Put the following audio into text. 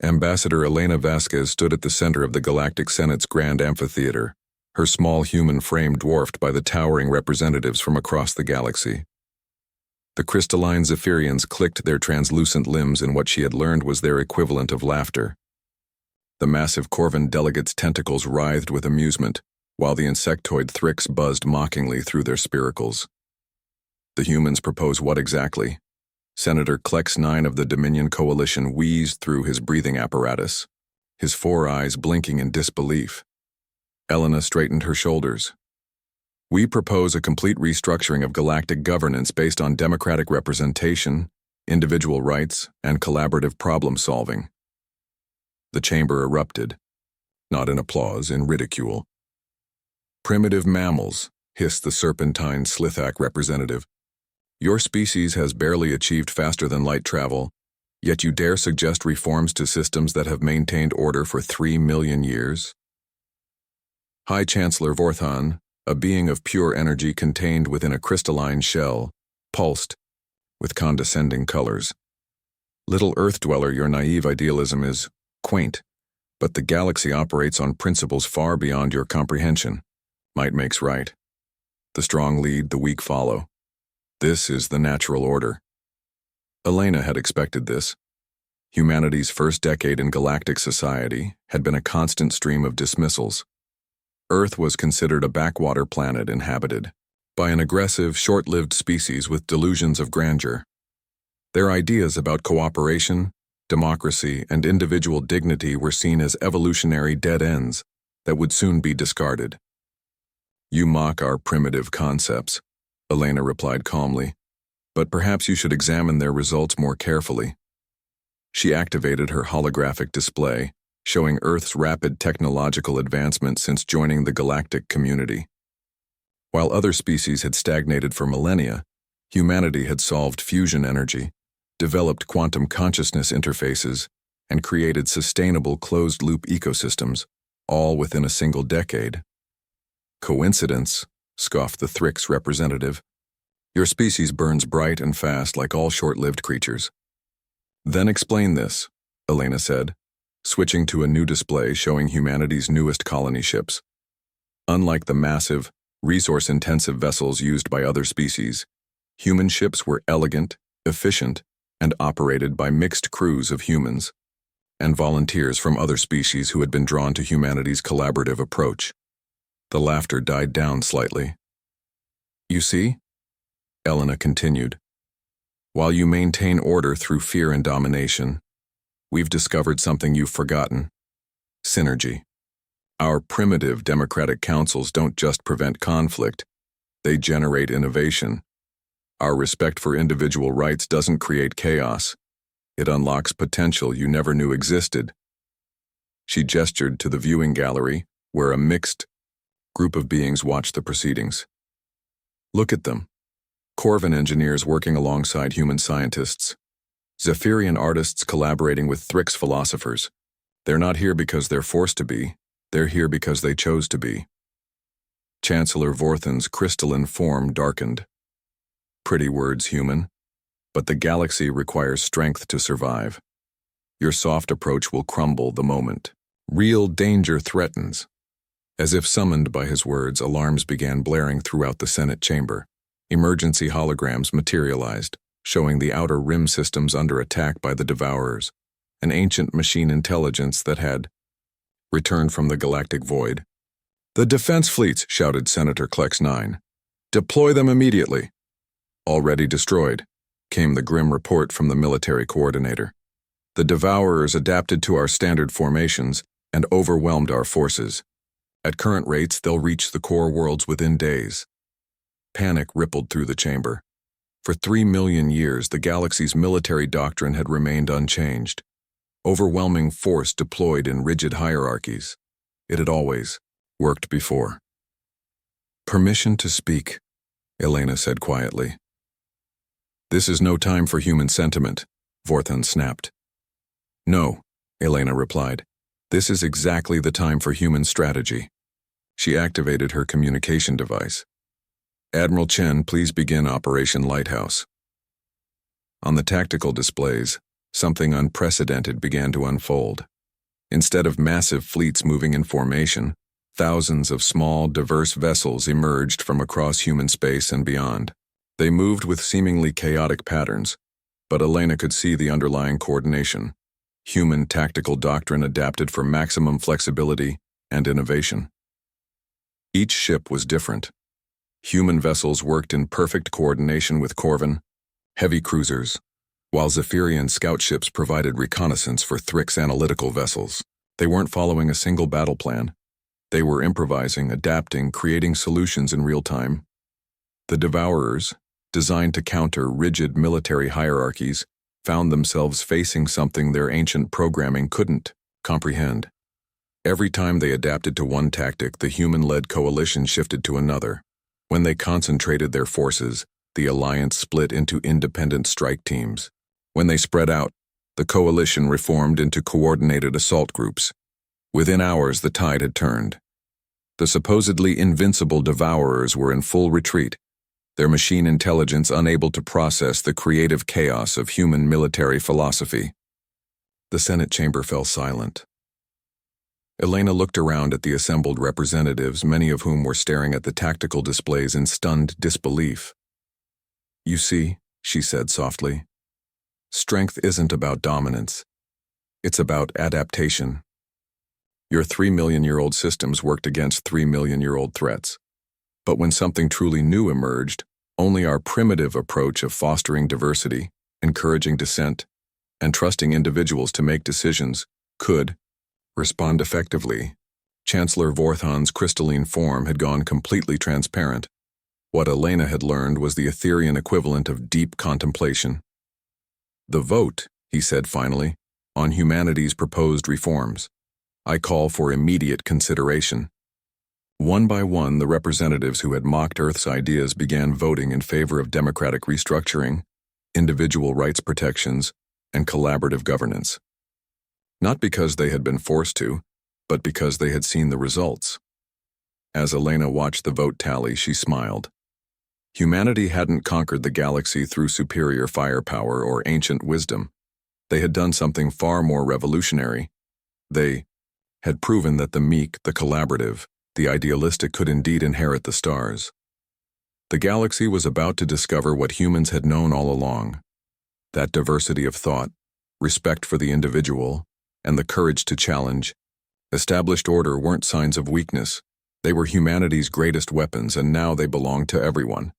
Ambassador Elena Vasquez stood at the center of the Galactic Senate's grand amphitheater, her small human frame dwarfed by the towering representatives from across the galaxy. The crystalline Zephyrians clicked their translucent limbs in what she had learned was their equivalent of laughter. The massive Corvan delegates' tentacles writhed with amusement, while the insectoid Thrix buzzed mockingly through their spiracles. The humans propose what exactly? Senator Klex 9 of the Dominion Coalition wheezed through his breathing apparatus, his 4 eyes blinking in disbelief. Elena straightened her shoulders. We propose a complete restructuring of galactic governance based on democratic representation, individual rights, and collaborative problem-solving. The chamber erupted, not in applause, in ridicule. Primitive mammals, hissed the serpentine Slithak representative. Your species has barely achieved faster than light travel, yet you dare suggest reforms to systems that have maintained order for 3 million years? High Chancellor Vorthan, a being of pure energy contained within a crystalline shell, pulsed, with condescending colors. Little Earth-dweller, your naive idealism is quaint, but the galaxy operates on principles far beyond your comprehension. Might makes right. The strong lead, the weak follow. This is the natural order. Elena had expected this. Humanity's first decade in galactic society had been a constant stream of dismissals. Earth was considered a backwater planet inhabited by an aggressive, short-lived species with delusions of grandeur. Their ideas about cooperation, democracy, and individual dignity were seen as evolutionary dead ends that would soon be discarded. You mock our primitive concepts, Elena replied calmly, but perhaps you should examine their results more carefully. She activated her holographic display, showing Earth's rapid technological advancement since joining the galactic community. While other species had stagnated for millennia, humanity had solved fusion energy, developed quantum consciousness interfaces, and created sustainable closed-loop ecosystems, all within a single decade. Coincidence? Scoffed the Thrix representative. Your species burns bright and fast like all short-lived creatures. Then explain this, Elena said, switching to a new display showing humanity's newest colony ships. Unlike the massive, resource-intensive vessels used by other species, human ships were elegant, efficient, and operated by mixed crews of humans and volunteers from other species who had been drawn to humanity's collaborative approach. The laughter died down slightly. You see? Elena continued. While you maintain order through fear and domination, we've discovered something you've forgotten. Synergy. Our primitive democratic councils don't just prevent conflict, they generate innovation. Our respect for individual rights doesn't create chaos. It unlocks potential you never knew existed. She gestured to the viewing gallery, where a mixed group of beings watched the proceedings. Look at them. Corvan engineers working alongside human scientists. Zephyrian artists collaborating with Thrix philosophers. They're not here because they're forced to be. They're here because they chose to be. Chancellor Vorthan's crystalline form darkened. Pretty words, human. But the galaxy requires strength to survive. Your soft approach will crumble the moment real danger threatens. As if summoned by his words, alarms began blaring throughout the Senate chamber. Emergency holograms materialized, showing the outer rim systems under attack by the Devourers, an ancient machine intelligence that had returned from the galactic void. The defense fleets, shouted Senator Klex 9. Deploy them immediately. Already destroyed, came the grim report from the military coordinator. The Devourers adapted to our standard formations and overwhelmed our forces. At current rates, they'll reach the core worlds within days. Panic rippled through the chamber. For 3 million years, the galaxy's military doctrine had remained unchanged. Overwhelming force deployed in rigid hierarchies. It had always worked before. Permission to speak, Elena said quietly. This is no time for human sentiment, Vorthan snapped. No, Elena replied. This is exactly the time for human strategy. She activated her communication device. Admiral Chen, please begin Operation Lighthouse. On the tactical displays, something unprecedented began to unfold. Instead of massive fleets moving in formation, thousands of small, diverse vessels emerged from across human space and beyond. They moved with seemingly chaotic patterns, but Elena could see the underlying coordination. Human tactical doctrine adapted for maximum flexibility and innovation. Each ship was different. Human vessels worked in perfect coordination with Corvin, heavy cruisers, while Zephyrian scout ships provided reconnaissance for Thrick's analytical vessels. They weren't following a single battle plan. They were improvising, adapting, creating solutions in real time. The Devourers, designed to counter rigid military hierarchies, found themselves facing something their ancient programming couldn't comprehend. Every time they adapted to one tactic, the human-led coalition shifted to another. When they concentrated their forces, the alliance split into independent strike teams. When they spread out, the coalition reformed into coordinated assault groups. Within hours, the tide had turned. The supposedly invincible Devourers were in full retreat, their machine intelligence unable to process the creative chaos of human military philosophy. The Senate chamber fell silent. Elena looked around at the assembled representatives, many of whom were staring at the tactical displays in stunned disbelief. "You see," she said softly, "strength isn't about dominance. It's about adaptation. Your 3-million-year-old systems worked against 3-million-year-old threats. But when something truly new emerged, only our primitive approach of fostering diversity, encouraging dissent, and trusting individuals to make decisions could respond effectively." Chancellor Vorthan's crystalline form had gone completely transparent. What Elena had learned was the Etherean equivalent of deep contemplation. "The vote," he said finally, "on humanity's proposed reforms. I call for immediate consideration." One by one, the representatives who had mocked Earth's ideas began voting in favor of democratic restructuring, individual rights protections, and collaborative governance. Not because they had been forced to, but because they had seen the results. As Elena watched the vote tally, she smiled. Humanity hadn't conquered the galaxy through superior firepower or ancient wisdom. They had done something far more revolutionary. They had proven that the meek, the collaborative, the idealistic could indeed inherit the stars. The galaxy was about to discover what humans had known all along. That diversity of thought, respect for the individual, and the courage to challenge established order weren't signs of weakness. They were humanity's greatest weapons, and now they belonged to everyone.